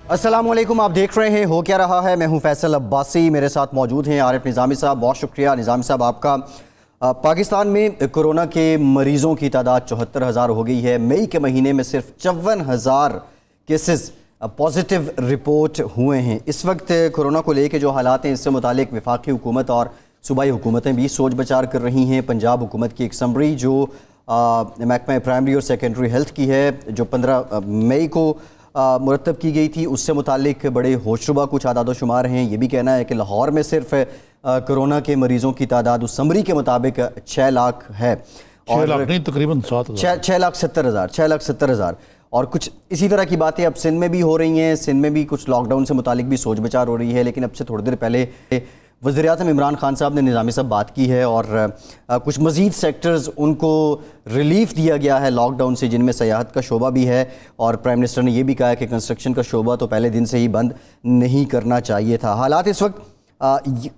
अस्सलामुअलैकुम, आप देख रहे हैं हो क्या रहा है। मैं हूं फैसल अब्बासी, मेरे साथ मौजूद हैं आरिफ निज़ामी साहब। बहुत शुक्रिया निज़ामी साहब आपका। पाकिस्तान में कोरोना के मरीज़ों की तादाद 74,000 हो गई है। मई के महीने में सिर्फ 54,000 केसेस पॉजिटिव रिपोर्ट हुए हैं। इस वक्त कोरोना को लेकर जो हालात हैं, इससे मुतालिक वफाकी हुकूमत और सूबाई हुकूमतें भी सोच बचार कर रही हैं। पंजाब हुकूमत की एक समरी जो महकमा प्राइमरी और सेकेंडरी हेल्थ की है, जो 15 मई को मुरतब की गई थी, उससे मुतालिक बड़े होशरुबा कुछ आदाद शुमार हैं। ये भी कहना है कि लाहौर में सिर्फ कोरोना के मरीज़ों की तादाद उस समरी के मुताबिक 6 लाख है, और 6 लाख नहीं, तकरीबन 6,70,000। और कुछ इसी तरह की बातें अब सिंध में भी हो रही हैं। सिंध में भी कुछ लॉकडाउन से मुतालिक भी सोच बचार हो रही है। लेकिन अब से थोड़ी देर पहले वज़ीर-ए-आज़म इमरान खान साहब ने निज़ामी साहब बात की है, और कुछ मज़ीद सेक्टर्स उनको रिलीफ दिया गया है लॉकडाउन से, जिनमें सयाहत का शोबा भी है। और प्राइम मिनिस्टर ने यह भी कहा है कि कंस्ट्रक्शन का शोबा तो पहले दिन से ही बंद नहीं करना चाहिए था। हालात इस वक्त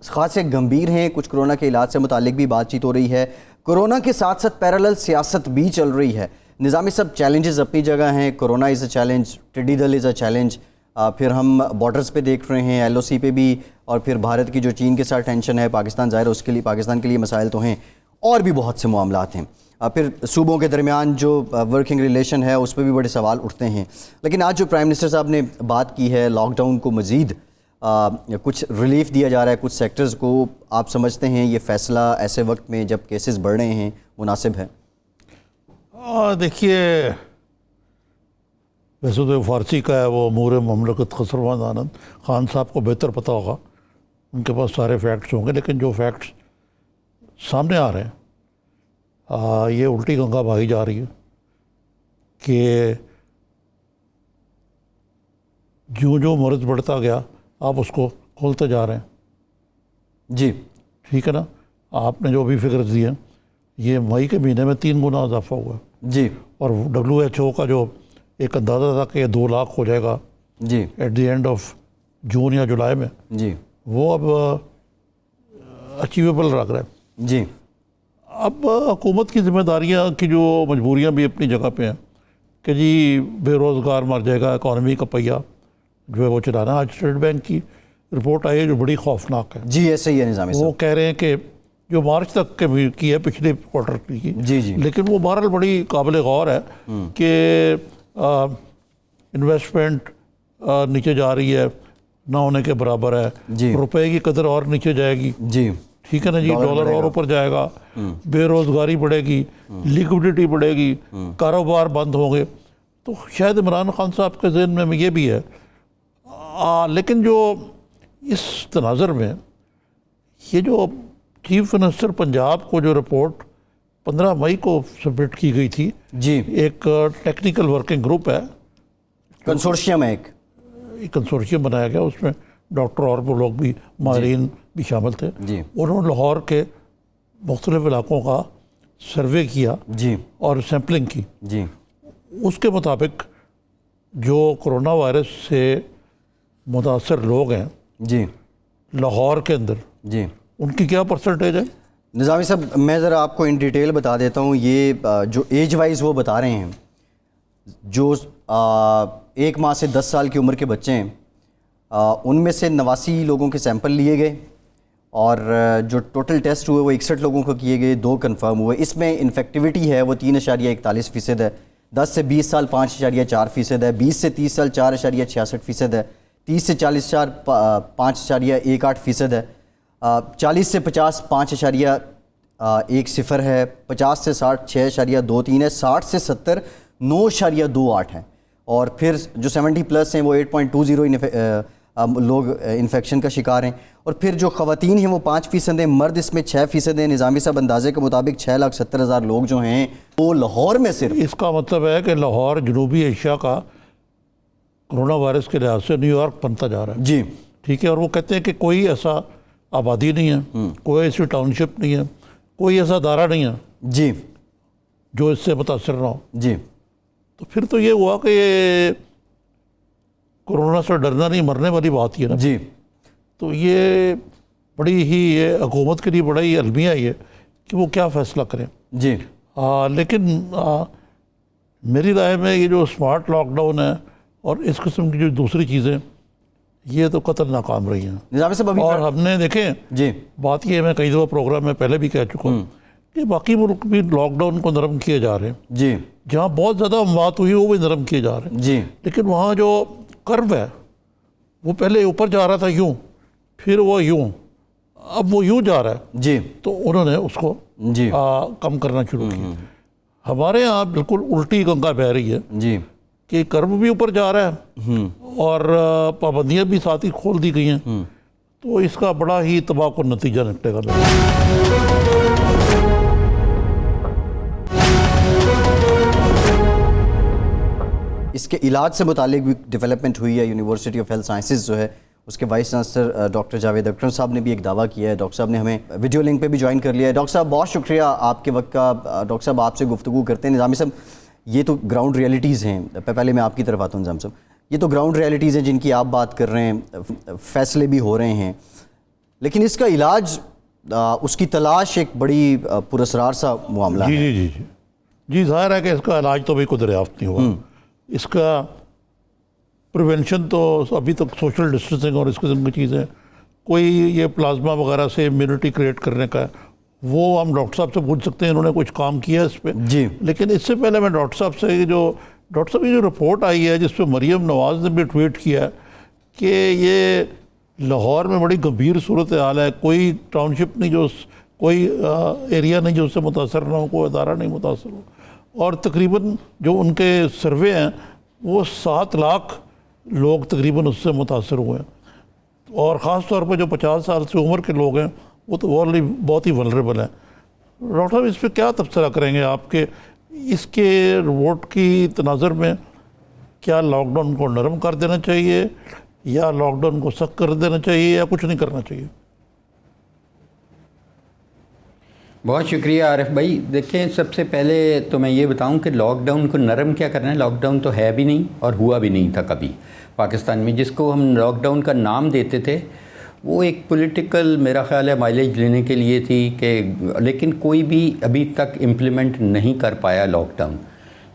ख़ास गंभीर हैं। कुछ कोरोना के इलाज से मुतालिक भी बातचीत हो रही है। कोरोना के साथ साथ पैरेलल सियासत भी चल रही है। निज़ामी साहब, चैलेंजेस अपनी जगह हैं। कोरोना इज़ अ चैलेंज, टिड्डी दल इज़ अ चैलेंज, फिर हम बॉर्डर्स पे देख रहे हैं, LOC पे भी, और फिर भारत की जो चीन के साथ टेंशन है, पाकिस्तान ज़ाहिर है उसके लिए, पाकिस्तान के लिए मसाइल तो हैं, और भी बहुत से मामलात हैं। फिर सूबों के दरमियान जो वर्किंग रिलेशन है उस पर भी बड़े सवाल उठते हैं। लेकिन आज जो प्राइम मिनिस्टर साहब ने बात की है, लॉकडाउन को मज़ीद कुछ रिलीफ दिया जा रहा है कुछ सेक्टर्स को, आप समझते हैं ये फ़ैसला ऐसे वक्त में जब केसेस बढ़ रहे हैं मुनासिब है? देखिए, वैसे तो फ़ारसी का है वो अमूर ममलकत खसरवान आनंद खान साहब को बेहतर पता होगा, उनके पास सारे फैक्ट्स होंगे। लेकिन जो फैक्ट्स सामने आ रहे हैं, ये उल्टी गंगा बहाई जा रही है कि जो जो मर्ज बढ़ता गया आप उसको खोलते जा रहे हैं। जी ठीक है ना, आपने जो भी फिगर दी है, ये मई के महीने में 3 गुना इजाफा हुआ है जी। और WHO का जो एक अंदाज़ा था कि 2 लाख हो जाएगा जी at the end of June या जुलाई में जी, वो अब अचीवेबल लग रहा है जी। अब हुकूमत की जिम्मेदारियां की जो मजबूरियां भी अपनी जगह पे हैं कि जी बेरोज़गार मर जाएगा, इकॉनमी का पहिया जो है वो चलाना। आज स्टेट बैंक की रिपोर्ट आई है जो बड़ी खौफनाक है जी। ऐसे ही है निज़ामी साहब, वो कह रहे हैं कि जो मार्च तक के भी की है, पिछले क्वार्टर की जी जी, लेकिन वो बहरहाल बड़ी काबिल गौर है कि इन्वेस्टमेंट नीचे जा रही है, ना होने के बराबर है जी। रुपए की कदर और नीचे जाएगी जी, ठीक है ना जी, डॉलर और ऊपर जाएगा, बेरोजगारी बढ़ेगी, लिक्विडिटी बढ़ेगी, कारोबार बंद होंगे। तो शायद इमरान खान साहब के ज़हन में ये भी है। लेकिन जो इस तनाज़र में ये जो चीफ मिनिस्टर पंजाब को जो रिपोर्ट 15 मई को सबमिट की गई थी जी, एक टेक्निकल वर्किंग ग्रुप है, कंसोर्शियम है, एक कंसोर्शियम बनाया गया, उसमें डॉक्टर और वो लोग भी, माहिरीन भी शामिल थे जी। उन्होंने लाहौर के मुख्तलिफ इलाकों का सर्वे किया जी और सैम्पलिंग की जी। उसके मुताबिक जो कोरोना वायरस से मुतासर लोग हैं जी लाहौर के अंदर जी, उनकी क्या परसेंटेज है? निज़ामी साहब, मैं ज़रा आपको इन डिटेल बता देता हूँ। ये जो एज वाइज वो बता रहे हैं, जो 1 माह से 10 साल की उम्र के बच्चे हैं, उनमें से 89 लोगों के सैंपल लिए गए, और जो टोटल टेस्ट हुए वो 61 लोगों को किए गए, 2 कन्फर्म हुए। इसमें इन्फेक्टिविटी है वो 3.41% है, 10 से 20 साल 5.4% है, 20 से 30 साल 4.66% है, 30 से 40 साल 5.18% है, 40 से 50 5.10 है, 50 से 60 6.23 है, 60 से 70 9.28 है, और फिर जो 70 प्लस हैं वो 8.20 लोग इन्फेक्शन का शिकार हैं। और फिर जो ख़वातीन हैं वो 5% हैं, मर्द इसमें 6% हैं। निज़ामी साहब, अंदाजे के मुताबिक 6,70,000 लोग जो हैं वो लाहौर में सिर्फ। इसका मतलब है कि लाहौर जनूबी एशिया का कोरोना वायरस के लिहाज से न्यूयॉर्क बनता जा रहा है जी, ठीक है। और वो कहते हैं कि कोई ऐसा आबादी नहीं है, कोई ऐसी टाउनशिप नहीं है, कोई ऐसा दायरा नहीं है जी जो इससे मुतासर ना हो जी। तो फिर तो ये हुआ कि ये कोरोना से डरना नहीं, मरने वाली बात ही है ना जी। तो ये बड़ी ही, ये हुकूमत के लिए बड़ा ही अलमिया है कि वो क्या फ़ैसला करें जी। लेकिन मेरी राय में ये जो स्मार्ट लॉकडाउन है और इस किस्म की जो दूसरी चीज़ें, ये तो कतल नाकाम रही हैं। निज़ामी साहब अभी और हमने देखें जी बात ये, मैं कई दफ़ा प्रोग्राम में पहले भी कह चुका हूँ कि बाकी मुल्क भी लॉकडाउन को नरम किए जा रहे हैं। जी जहाँ बहुत ज़्यादा अमवात हुई वो भी नरम किए जा रहे हैं। जी लेकिन वहाँ जो कर्व है वो पहले ऊपर जा रहा था यूँ, फिर वो यूँ, अब वो यूँ जा रहा है। जी तो उन्होंने उसको जी कम करना शुरू किया। हमारे यहाँ बिल्कुल उल्टी गंगा बह रही है जी कि कर्व भी ऊपर जा रहा है और पाबंदियाँ भी साथ ही खोल दी गई हैं। तो इसका बड़ा ही तबाहकुन नतीजा निकलेगा। इसके इलाज से मुतालिक भी डेवलपमेंट हुई है। यूनिवर्सिटी ऑफ हेल्थ साइंसेज जो है उसके वाइस चांसलर डॉक्टर जावेद अकरम साहब ने भी एक दावा किया है। डॉक्टर साहब ने हमें वीडियो लिंक पे भी ज्वाइन कर लिया है। डॉक्टर साहब बहुत शुक्रिया आपके वक्त का। डॉक्टर साहब आपसे गुफ्तगू करते हैं। निज़ामी साहब ये तो ग्राउंड रियलिटीज़ हैं, पहले मैं आपकी तरफ आता हूँ। निज़ाम साहब ये तो ग्राउंड रियलिटीज़ हैं जिनकी आप बात कर रहे हैं, फैसले भी हो रहे हैं, लेकिन इसका इलाज, उसकी तलाश एक बड़ी पुरस्कार सा मामला है। जी जी जी जी जाहिर है कि इसका इलाज तो भी कोई दरियाफ्त नहीं हुआ। इसका प्रिवेंशन तो अभी तक सोशल डिस्टेंसिंग और इस किस्म की चीज़ें, कोई ये प्लाज्मा वगैरह से इम्यूनिटी क्रिएट करने का, वो हम डॉक्टर साहब से पूछ सकते हैं, इन्होंने कुछ काम किया इस पर जी। लेकिन इससे पहले मैं डॉक्टर साहब से जो डॉक्टर साहब की जो रिपोर्ट आई है जिस पर मरीम नवाज़ ने भी ट्वीट किया कि ये लाहौर में बड़ी गंभीर सूरत हाल है, कोई टाउनशिप नहीं जो, कोई एरिया नहीं जो उससे मुतासर ना हो, कोई अदारा नहीं मुतासर हो, और तकरीबन जो उनके सर्वे हैं वो 7 लाख लोग तकरीबन उससे मुतासर हुए हैं। और ख़ास तौर पर जो 50 साल से उम्र के लोग हैं वो तो ऑलरेडी बहुत ही वल्नरेबल हैं। डॉक्टर साहब इस पर क्या तबसरा करेंगे आपके इसके रिपोर्ट की तनाज़र में? क्या लॉकडाउन को नरम कर देना चाहिए या लॉकडाउन को सख्त कर देना चाहिए या कुछ नहीं करना चाहिए? बहुत शुक्रिया आरिफ भाई। देखें, सबसे पहले तो मैं ये बताऊं कि लॉकडाउन को नरम क्या करना है। लॉकडाउन तो है भी नहीं और हुआ भी नहीं था कभी पाकिस्तान में। जिसको हम लॉकडाउन का नाम देते थे वो एक पॉलिटिकल, मेरा ख्याल है, माइलेज लेने के लिए थी कि, लेकिन कोई भी अभी तक इम्प्लीमेंट नहीं कर पाया लॉकडाउन।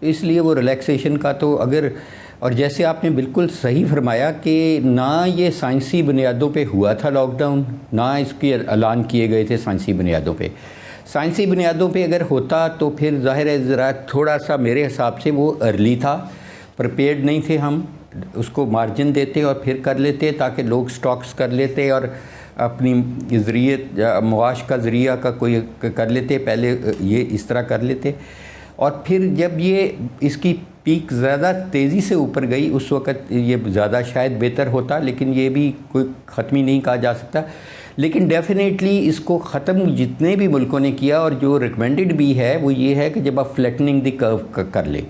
इसलिए वो रिलैक्सेशन का तो अगर, और जैसे आपने बिल्कुल सही फरमाया कि ना ये साइंसी बुनियादों पे हुआ था लॉकडाउन, ना इसके ऐलान किए गए थे साइंसी बुनियादों पे। साइंसी बुनियादों पे अगर होता तो फिर ज़ाहिर है ज़रा थोड़ा सा मेरे हिसाब से वो अर्ली था, प्रिपेयर्ड नहीं थे हम, उसको मार्जिन देते और फिर कर लेते ताकि लोग स्टॉक्स कर लेते और अपनी ज़रिए मुआश का ज़रिया का कोई कर लेते, पहले ये इस तरह कर लेते। और फिर जब ये इसकी पीक ज़्यादा तेज़ी से ऊपर गई उस वक़्त ये ज़्यादा शायद बेहतर होता, लेकिन ये भी कोई ख़त्म ही नहीं कहा जा सकता। लेकिन डेफिनेटली इसको ख़त्म जितने भी मुल्कों ने किया और जो रिकमेंडेड भी है वो ये है कि जब आप फ्लैटनिंग द कर्व कर ले,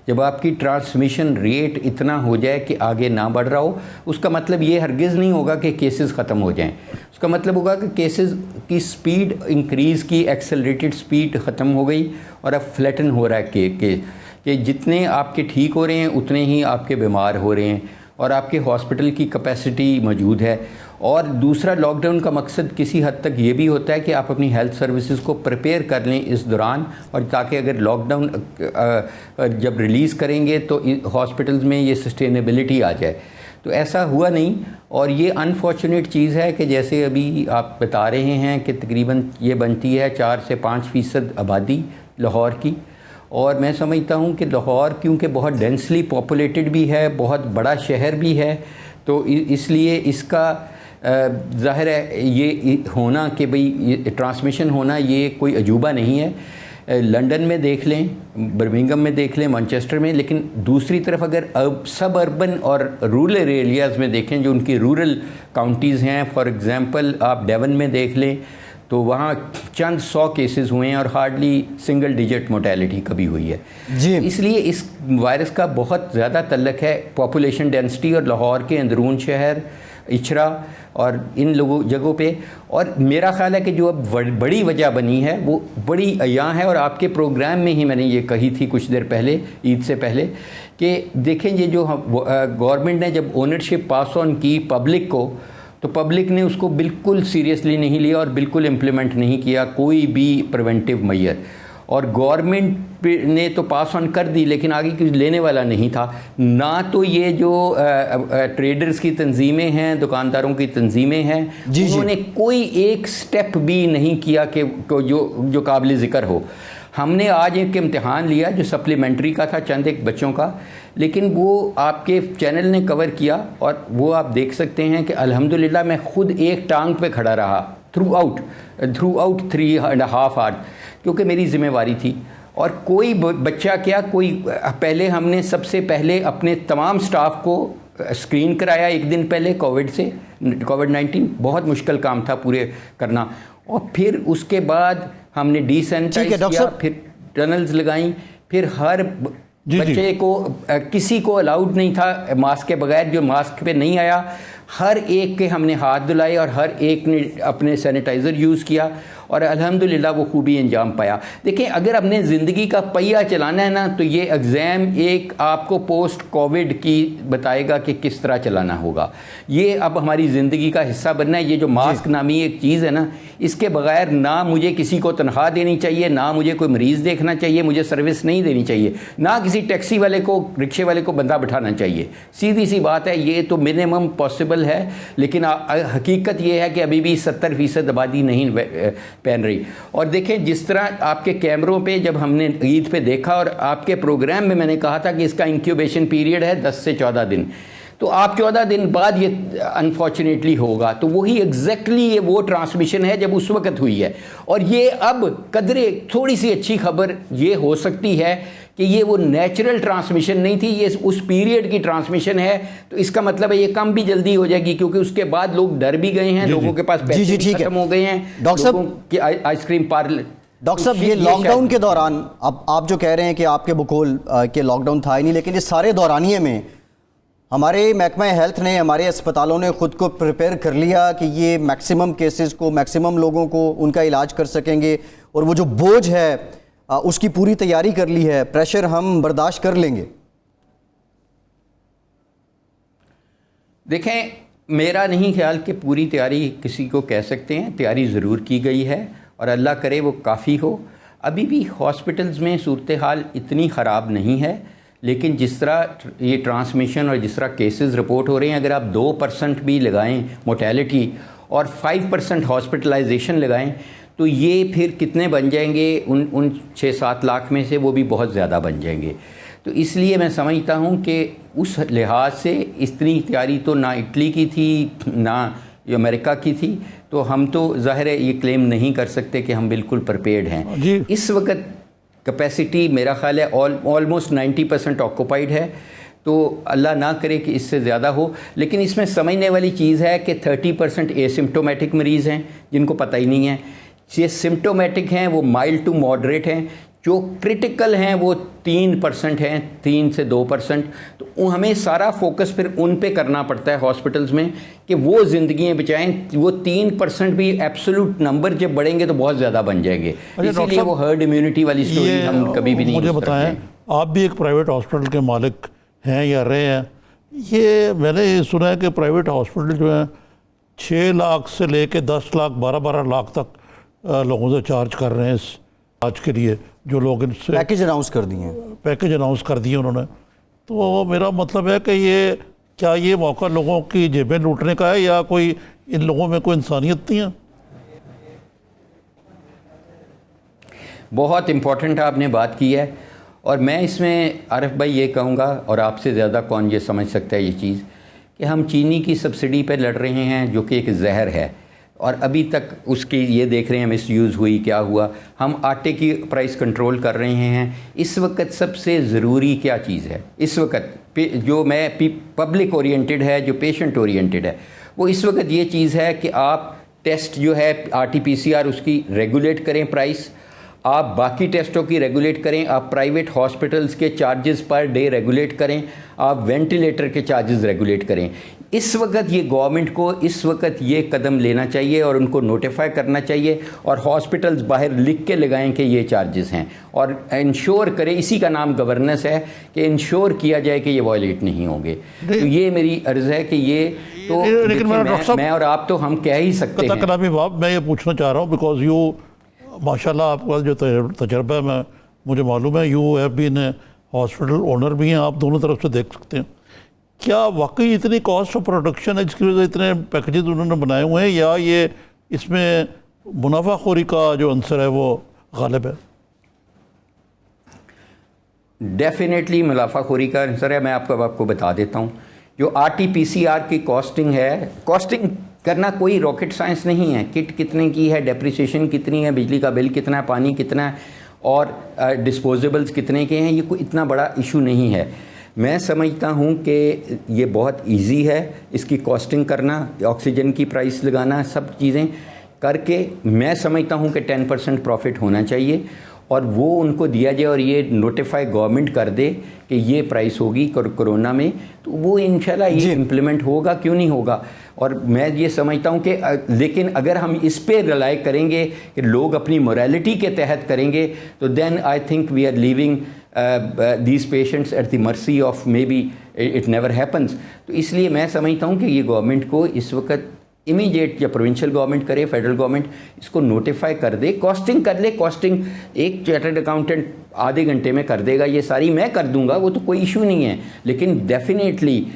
जब आपकी ट्रांसमिशन रेट इतना हो जाए कि आगे ना बढ़ रहा हो, उसका मतलब ये हरगिज़ नहीं होगा कि केसेस ख़त्म हो जाएं। उसका मतलब होगा कि केसेस की स्पीड इंक्रीज़ की, एक्सेलरेटेड स्पीड ख़त्म हो गई और अब फ्लैटन हो रहा है कि जितने आपके ठीक हो रहे हैं उतने ही आपके बीमार हो रहे हैं और आपके हॉस्पिटल की कैपेसिटी मौजूद है। और दूसरा, लॉकडाउन का मकसद किसी हद तक ये भी होता है कि आप अपनी हेल्थ सर्विसेज को प्रिपेयर कर लें इस दौरान, और ताकि अगर लॉकडाउन जब रिलीज़ करेंगे तो हॉस्पिटल्स में ये सस्टेनेबिलिटी आ जाए। तो ऐसा हुआ नहीं, और ये अनफॉर्चुनेट चीज़ है कि जैसे अभी आप बता रहे हैं कि तकरीबन ये बनती है 4 से 5% आबादी लाहौर की, और मैं समझता हूँ कि लाहौर क्योंकि बहुत डेंसली पॉपुलेटेड भी है, बहुत बड़ा शहर भी है, तो इसलिए इसका ज़ाहिर है ये होना कि भाई ये ट्रांसमिशन होना ये कोई अजूबा नहीं है। लंदन में देख लें, बर्मिंघम में देख लें, मैनचेस्टर में, लेकिन दूसरी तरफ अगर सब अर्बन और रूरल एरियाज़ में देखें, जो उनकी रूरल काउंटीज़ हैं, फॉर एग्ज़ाम्पल आप डेवन में देख लें तो वहाँ चंद 100 केसेस हुए हैं और हार्डली सिंगल डिजिट मोर्टेलिटी कभी हुई है जी। इसलिए इस वायरस का बहुत ज़्यादा तल्लक है पॉपुलेशन डेंसिटी और लाहौर के अंदरून शहर, इचरा और इन लोगों जगहों पे। और मेरा ख्याल है कि जो अब बड़ी वजह बनी है वो बड़ी अयां है, और आपके प्रोग्राम में ही मैंने ये कही थी कुछ देर पहले, ईद से पहले, कि देखें ये जो गवर्नमेंट ने जब ओनरशिप पास ऑन की पब्लिक को, तो पब्लिक ने उसको बिल्कुल सीरियसली नहीं लिया और बिल्कुल इम्प्लीमेंट नहीं किया कोई भी प्रिवेंटिव मेजर। और गवर्नमेंट ने तो पास ऑन कर दी, लेकिन आगे कुछ लेने वाला नहीं था। ना तो ये जो ट्रेडर्स की तंजीमें हैं, दुकानदारों की तंजीमें हैं, उन्होंने कोई एक स्टेप भी नहीं किया कि जो काबिल ज़िक्र हो। हमने आज एक इम्तिहान लिया जो सप्लीमेंट्री का था, चंद एक बच्चों का, लेकिन वो आपके चैनल ने कवर किया और वो आप देख सकते हैं कि अल्हम्दुलिल्लाह मैं खुद एक टांग पे खड़ा रहा थ्रू आउट 3.5 आवर्स, क्योंकि मेरी जिम्मेवारी थी। और कोई बच्चा क्या, कोई पहले हमने सबसे पहले अपने तमाम स्टाफ को स्क्रीन कराया एक दिन पहले कोविड-19, बहुत मुश्किल काम था पूरे करना। और फिर उसके बाद हमने डिसैनिटाइज किया, फिर टनल्स लगाई, फिर हर बच्चे को किसी को अलाउड नहीं था मास्क के बगैर, जो मास्क पे नहीं आया हर एक के हमने हाथ धुलाए और हर एक ने अपने सैनिटाइज़र यूज़ किया और अल्हम्दुलिल्लाह वो खूबी अंजाम पाया। देखिए, अगर अपने ज़िंदगी का पहिया चलाना है ना, तो ये एग्ज़ाम एक आपको पोस्ट कोविड की बताएगा कि किस तरह चलाना होगा। ये अब हमारी ज़िंदगी का हिस्सा बनना है। ये जो मास्क नामी एक चीज़ है ना, इसके बगैर ना मुझे किसी को तनख्वाह देनी चाहिए, ना मुझे कोई मरीज़ देखना चाहिए, मुझे सर्विस नहीं देनी चाहिए, ना किसी टैक्सी वाले को, रिक्शे वाले को बंदा बिठाना चाहिए। सीधी सी बात है, ये तो मिनिमम पॉसिबल है। लेकिन हकीकत ये है कि अभी भी 70% आबादी नहीं पहन रही। और देखें, जिस तरह आपके कैमरों पे जब हमने ईद पे देखा और आपके प्रोग्राम में मैंने कहा था कि इसका इंक्यूबेशन पीरियड है 10 से 14 दिन, तो आप 14 दिन बाद ये अनफॉर्चुनेटली होगा। तो वही एग्जैक्टली ये वो ट्रांसमिशन है जब उस वक्त हुई है। और ये अब कदरे थोड़ी सी अच्छी खबर ये हो सकती है कि ये वो नेचुरल ट्रांसमिशन नहीं थी, ये उस पीरियड की ट्रांसमिशन है। तो इसका मतलब है ये कम भी जल्दी हो जाएगी, क्योंकि उसके बाद लोग डर भी गए हैं, लोगों के पास पैसे भी खत्म हो गए हैं, डॉक्टर साहब की आइसक्रीम पार्लर। डॉक्टर साहब, ये लॉकडाउन के दौरान अब आप जो कह रहे हैं कि आपके बकौल के लॉकडाउन था ही नहीं, लेकिन इस सारे दौरानिए में हमारे महकमा हेल्थ ने, हमारे अस्पतालों ने खुद को प्रिपेयर कर लिया कि ये मैक्सिमम केसेस को, मैक्सिमम लोगों को उनका इलाज कर सकेंगे, और वो जो बोझ है उसकी पूरी तैयारी कर ली है, प्रेशर हम बर्दाश्त कर लेंगे। देखें, मेरा नहीं ख्याल कि पूरी तैयारी किसी को कह सकते हैं, तैयारी ज़रूर की गई है और अल्लाह करे वो काफ़ी हो। अभी भी हॉस्पिटल्स में सूरत हाल इतनी ख़राब नहीं है, लेकिन जिस तरह ये ट्रांसमिशन और जिस तरह केसेस रिपोर्ट हो रहे हैं, अगर आप 2% भी लगाएं मोर्टेलिटी और 5% हॉस्पिटलाइजेशन लगाएं, तो ये फिर कितने बन जाएंगे, उन 6-7 लाख में से वो भी बहुत ज़्यादा बन जाएंगे। तो इसलिए मैं समझता हूँ कि उस लिहाज से इतनी तैयारी तो ना इटली की थी ना अमेरिका की थी, तो हम तो ज़ाहिर है ये क्लेम नहीं कर सकते कि हम बिल्कुल प्रिपेयर्ड हैं। इस वक्त कैपेसिटी मेरा ख्याल है ऑलमोस्ट 90% ऑक्यूपाइड है, तो अल्लाह ना करे कि इससे ज़्यादा हो। लेकिन इसमें समझने वाली चीज़ है कि 30% एसिम्प्टोमेटिक मरीज़ हैं जिनको पता ही नहीं है, ये सिम्प्टोमेटिक हैं वो माइल्ड टू मॉडरेट हैं, जो क्रिटिकल हैं वो 3% हैं, 3 से 2%। तो हमें सारा फोकस फिर उन पे करना पड़ता है हॉस्पिटल्स में कि वो ज़िंदगियाँ बचाएं। वो 3% भी एब्सोल्यूट नंबर जब बढ़ेंगे तो बहुत ज़्यादा बन जाएंगे। इसीलिए वो हर्ड इम्यूनिटी वाली स्टोरी हम कभी भी नहीं। मुझे बताएं, आप भी एक प्राइवेट हॉस्पिटल के मालिक हैं या रहे हैं, ये मैंने सुना है कि प्राइवेट हॉस्पिटल जो है 6 लाख से लेके 10 लाख 12 लाख तक लोगों से चार्ज कर रहे हैं इस आज के लिए, जो लोग इनसे पैकेज अनाउंस कर दिए हैं, पैकेज अनाउंस कर दिए उन्होंने। तो मेरा मतलब है कि ये क्या ये मौका लोगों की जेबें लूटने का है या कोई इन लोगों में कोई इंसानियत नहीं है? बहुत इम्पोर्टेंट आपने बात की है, और मैं इसमें आरिफ भाई ये कहूँगा, और आपसे ज़्यादा कौन ये समझ सकता है ये चीज़, कि हम चीनी की सब्सिडी पर लड़ रहे हैं जो कि एक जहर है, और अभी तक उसकी ये देख रहे हैं मिस यूज़ हुई, क्या हुआ। हम आटे की प्राइस कंट्रोल कर रहे हैं। इस वक्त सबसे ज़रूरी क्या चीज़ है इस वक्त, जो मैं पब्लिक ओरिएंटेड है, जो पेशेंट ओरिएंटेड है, वो इस वक्त ये चीज़ है कि आप टेस्ट जो है RT-PCR उसकी रेगुलेट करें प्राइस, आप बाकी टेस्टों की रेगुलेट करें, आप प्राइवेट हॉस्पिटल्स के चार्जेस पर डे रेगुलेट करें, आप वेंटिलेटर के चार्जेस रेगुलेट करें। इस वक्त ये गवर्नमेंट को इस वक्त ये कदम लेना चाहिए और उनको नोटिफाई करना चाहिए, और हॉस्पिटल्स बाहर लिख के लगाएं कि ये चार्जेस हैं, और इंश्योर करें, इसी का नाम गवर्नेंस है, कि इंश्योर किया जाए कि ये वायलेट नहीं होंगे। तो ये मेरी अर्ज़ है कि ये तो लेकिन मैं और आप तो हम कह ही सकते हैं। मैं ये पूछना चाह रहा हूँ, बिकॉज यू माशाल्लाह आपका जो तजर्बा है, मैं मुझे मालूम है, you have been hospital owner भी हैं, आप दोनों तरफ से देख सकते हैं। क्या वाकई इतनी कॉस्ट ऑफ प्रोडक्शन है जिसकी वजह से इतने पैकेजेस उन्होंने बनाए हुए हैं, या ये इसमें मुनाफाखोरी का जो आंसर है वो गालिब है? डेफिनेटली मुनाफाखोरी का आंसर है। मैं आपको बता देता हूँ, जो RT-PCR की कॉस्टिंग है, कॉस्टिंग करना कोई रॉकेट साइंस नहीं है। किट कितने की है, डेप्रिसिएशन कितनी है, बिजली का बिल कितना है, पानी कितना है, और डिस्पोजेबल्स कितने के हैं, ये कोई इतना बड़ा इशू नहीं है। मैं समझता हूँ कि ये बहुत इजी है इसकी कॉस्टिंग करना, ऑक्सीजन की प्राइस लगाना, सब चीज़ें करके मैं समझता हूँ कि 10% प्रॉफिट होना चाहिए, और वो उनको दिया जाए और ये नोटिफाई गवर्नमेंट कर दे कि ये प्राइस होगी कोरोना में, तो वो इंशाल्लाह ये इम्प्लीमेंट होगा, क्यों नहीं होगा। और मैं ये समझता हूँ कि लेकिन अगर हम इस पे रिलाई करेंगे कि लोग अपनी मोरालिटी के तहत करेंगे, तो then I think we are leaving these patients at the mercy of maybe it never happens. तो इसलिए मैं समझता हूँ कि ये गवर्नमेंट को इस वक्त इमीडिएट, या प्रोविंशियल गवर्नमेंट करे, फेडरल गवर्नमेंट इसको नोटिफाई कर दे, कॉस्टिंग कर ले। कॉस्टिंग एक चार्टर्ड अकाउंटेंट आधे घंटे में कर देगा, ये सारी मैं कर दूंगा, वो तो कोई इशू नहीं है। लेकिन डेफिनेटली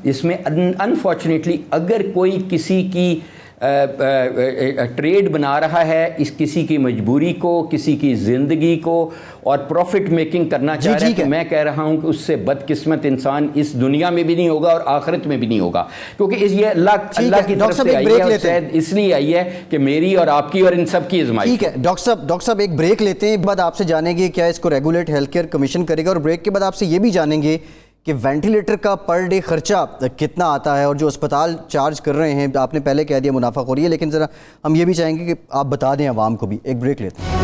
इसमें अनफॉर्चुनेटली अगर कोई किसी की ट्रेड बना रहा है, इस किसी की मजबूरी को, किसी की ज़िंदगी को, और प्रॉफिट मेकिंग करना चाह रहा है, तो मैं कह रहा हूं कि उससे बदकिस्मत इंसान इस दुनिया में भी नहीं होगा और आखिरत में भी नहीं होगा, क्योंकि ये अल्लाह की तरफ से आई है, और शायद इसलिए आई है कि मेरी और आपकी और इन सब की आजमाइश। ठीक है डॉक्टर साहब एक ब्रेक लेते हैं, एक बाद आपसे जानेंगे क्या इसको रेगुलेट हेल्थ केयर कमीशन करेगा, और ब्रेक के बाद आपसे ये भी जानेंगे कि वेंटिलेटर का पर डे खर्चा कितना आता है, और जो अस्पताल चार्ज कर रहे हैं, आपने पहले कह दिया मुनाफाखोरी है, लेकिन ज़रा हम ये भी चाहेंगे कि आप बता दें आवाम को भी। एक ब्रेक लेते हैं।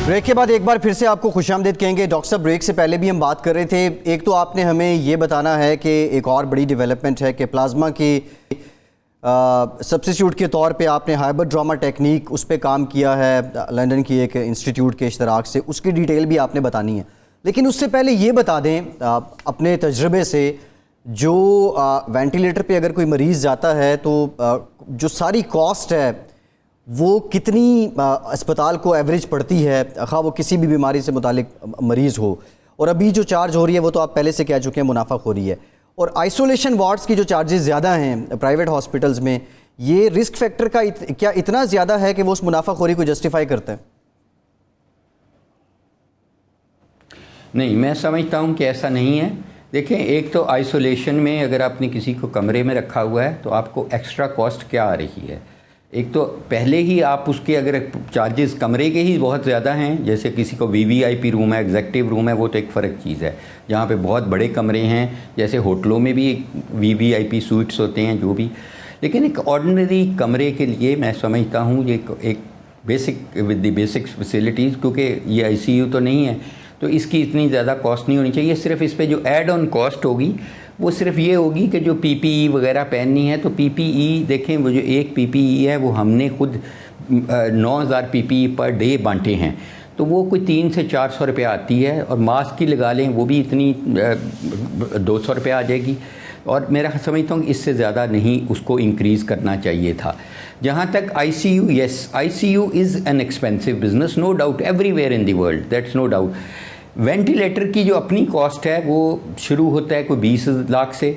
ब्रेक के बाद एक बार फिर से आपको खुशामदीद कहेंगे। डॉक्टर साहब ब्रेक से पहले भी हम बात कर रहे थे, एक तो आपने हमें ये बताना है कि एक और बड़ी डेवलपमेंट है कि प्लाज्मा की सब्स्टिट्यूट के तौर पे आपने हाइब्रिड ड्रामा टेक्निक उस पर काम किया है लंदन की एक इंस्टीट्यूट के इश्तराक से, उसकी डिटेल भी आपने बतानी है। लेकिन उससे पहले ये बता दें अपने तजर्बे से, जो वेंटिलेटर पे अगर कोई मरीज़ जाता है तो जो सारी कॉस्ट है वो कितनी अस्पताल को एवरेज पड़ती है, खा वो किसी भी बीमारी से मुतालिक मरीज़ हो, और अभी जो चार्ज हो रही है वो तो आप पहले से कह चुके हैं मुनाफाखोरी है, और आइसोलेशन वार्ड्स की जो चार्जेस ज़्यादा हैं प्राइवेट हॉस्पिटल्स में, ये रिस्क फैक्टर का क्या इतना ज़्यादा है कि वो उस मुनाफाखोरी को जस्टिफाई करते हैं? नहीं, मैं समझता हूँ कि ऐसा नहीं है। देखें, एक तो आइसोलेशन में अगर आपने किसी को कमरे में रखा हुआ है तो आपको एक्स्ट्रा कॉस्ट क्या आ रही है। एक तो पहले ही आप उसके अगर चार्जेस कमरे के ही बहुत ज़्यादा हैं, जैसे किसी को VVIP रूम है, एग्जेक्टिव रूम है, वो तो एक फ़र्क चीज़ है। जहाँ पे बहुत बड़े कमरे हैं, जैसे होटलों में भी VVIP सूइट्स होते हैं जो भी, लेकिन एक ऑर्डिनरी कमरे के लिए मैं समझता हूँ ये एक basic with the basic facilities, क्योंकि ये ICU तो नहीं है तो इसकी इतनी ज़्यादा कॉस्ट नहीं होनी चाहिए। सिर्फ इस पर जो ऐड ऑन कॉस्ट होगी वो सिर्फ ये होगी कि जो PPE वगैरह पहननी है, तो PPE देखें, वो जो एक PPE है वो हमने खुद 9000 PPE पर डे बांटे हैं, तो वो कोई 300 से 400 रुपये आती है, और मास्क की लगा लें वो भी इतनी 200 रुपये आ जाएगी, और मेरा समझता हूँ इससे ज़्यादा नहीं उसको इंक्रीज़ करना चाहिए था। जहाँ तक ICU, yes ICU is an expensive business, no doubt, everywhere in the world, that's no doubt. Ventilator की जो अपनी कॉस्ट है वो शुरू होता है कोई 20 लाख से,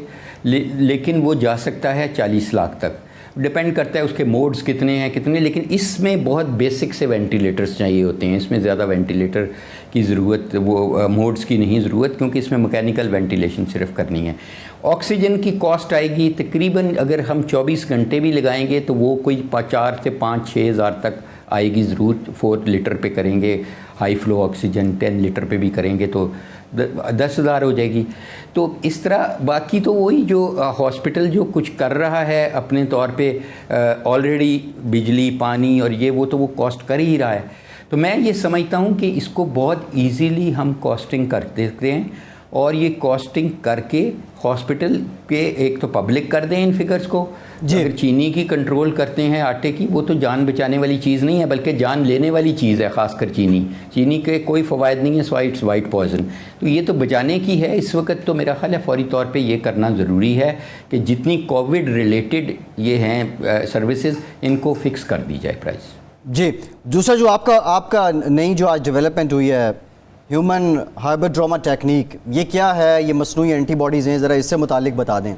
लेकिन वो जा सकता है 40 लाख तक, डिपेंड करता है उसके मोड्स कितने हैं कितने। लेकिन इसमें बहुत बेसिक से वेंटिलेटर्स चाहिए होते हैं, इसमें ज़्यादा वेंटिलेटर की ज़रूरत, वो मोड्स की नहीं ज़रूरत, क्योंकि इसमें मैकेनिकल वेंटिलेशन सिर्फ करनी है। ऑक्सीजन की कॉस्ट आएगी तकरीबन, अगर हम 24 घंटे भी लगाएंगे तो वो कोई 4 से 5-6 हज़ार तक आएगी ज़रूर। 4 लीटर पे करेंगे हाई फ्लो ऑक्सीजन, 10 लीटर पे भी करेंगे तो 10,000 हो जाएगी। तो इस तरह बाकी तो वही जो हॉस्पिटल जो कुछ कर रहा है अपने तौर पे ऑलरेडी, बिजली पानी और ये वो तो वो कॉस्ट कर ही रहा है। तो मैं ये समझता हूँ कि इसको बहुत इजीली हम कॉस्टिंग कर देते हैं, और ये कॉस्टिंग करके हॉस्पिटल के एक तो पब्लिक कर दें इन फिगर्स को। अगर चीनी की कंट्रोल करते हैं आटे की, वो तो जान बचाने वाली चीज़ नहीं है बल्कि जान लेने वाली चीज़ है, ख़ासकर चीनी के कोई फ़वायद नहीं है, सो इट्स वाइट पॉइजन। तो ये तो बचाने की है। इस वक्त तो मेरा ख्याल है फौरी तौर पे ये करना ज़रूरी है कि जितनी कोविड रिलेटेड ये हैं सर्विसेज, इनको फिक्स कर दी जाए प्राइस। जी, दूसरा जो आपका नई जो आज डेवलपमेंट हुई है ह्यूमन हाइब्रिडोमा टेक्निक, ये क्या है? ये मसनूई एंटीबॉडीज़ हैं, ज़रा इससे मुतालिक बता दें।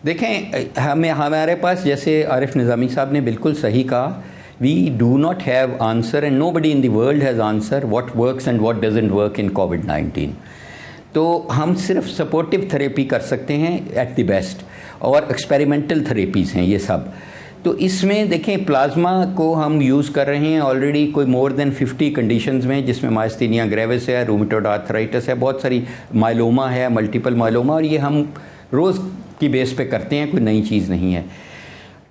देखें, हमारे पास, जैसे आरिफ निज़ामी साहब ने बिल्कुल सही कहा, we do not have answer and nobody in the world has answer what works and what doesn't work in कोविड-19। तो हम सिर्फ सपोर्टिव थेरेपी कर सकते हैं एट द बेस्ट, और एक्सपेरिमेंटल थेरेपीज़ हैं ये सब। तो इसमें देखें, प्लाज्मा को हम यूज़ कर रहे हैं ऑलरेडी कोई मोर देन 50 कंडीशंस में, जिसमें माइस्थेनिया ग्रेविस है, रूमेटॉइड आर्थराइटिस है, बहुत सारी मायलोमा है, मल्टीपल मायलोमा, और ये हम रोज़ की बेस पे करते हैं, कोई नई चीज़ नहीं है।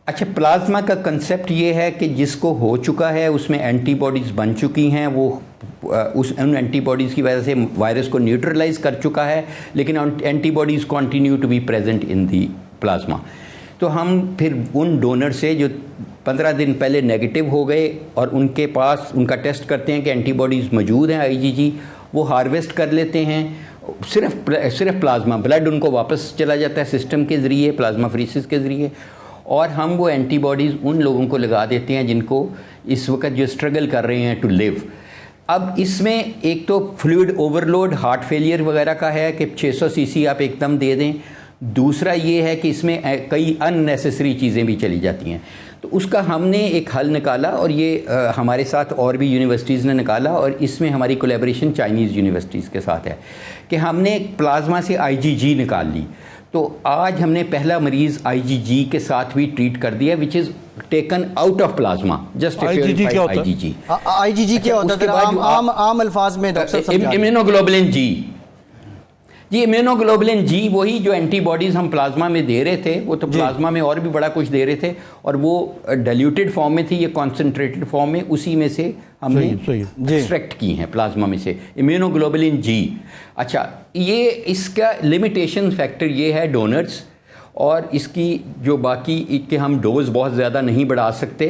अच्छा, प्लाज्मा का कंसेप्ट ये है कि जिसको हो चुका है उसमें एंटीबॉडीज़ बन चुकी हैं, वो उन एंटीबॉडीज़ की वजह से वायरस को न्यूट्रलाइज कर चुका है, लेकिन antibodies continue to be present in the plasma. तो हम फिर उन डोनर से जो 15 दिन पहले नेगेटिव हो गए और उनके पास उनका टेस्ट करते हैं कि एंटीबॉडीज़ मौजूद हैं IgG, वो हार्वेस्ट कर लेते हैं। सिर्फ प्लाज्मा ब्लड उनको वापस चला जाता है सिस्टम के ज़रिए, प्लाज्मा फ्रीसिस के ज़रिए, और हम वो एंटीबॉडीज़ उन लोगों को लगा देते हैं जिनको इस वक्त जो स्ट्रगल कर रहे हैं टू लिव। अब इसमें एक तो फ्लूइड ओवरलोड, हार्ट फेलियर वगैरह का है कि 600 cc आप एकदम दे दें। दूसरा ये है कि इसमें कई अननेसेसरी चीज़ें भी चली जाती हैं। तो उसका हमने एक हल निकाला, और ये हमारे साथ और भी यूनिवर्सिटीज़ ने निकाला, और इसमें हमारी कोलैबोरेशन चाइनीज़ यूनिवर्सिटीज़ के साथ है कि हमने प्लाज्मा से IgG निकाल ली। तो आज हमने पहला मरीज़ IgG के साथ भी ट्रीट कर दिया, which is taken out of plasma, just IgG क्या होता है? IgG क्या होता है? आम अल्फाज में डॉक्टर साहब, इम्यूनोग्लोबुलिन जी। जी, इम्यूनोग्लोबुलिन जी वही जो एंटीबॉडीज़ हम प्लाज्मा में दे रहे थे, वो तो प्लाज्मा में और भी बड़ा कुछ दे रहे थे, और वो डाइल्यूटेड फॉर्म में थी, ये कॉन्सेंट्रेटेड फॉर्म में, उसी में से हमने एक्सट्रैक्ट की हैं प्लाज्मा में से इम्यूनोग्लोबुलिन जी। अच्छा, ये इसका लिमिटेशन फैक्टर ये है डोनर्स, और इसकी जो बाकी के हम डोज बहुत ज़्यादा नहीं बढ़ा सकते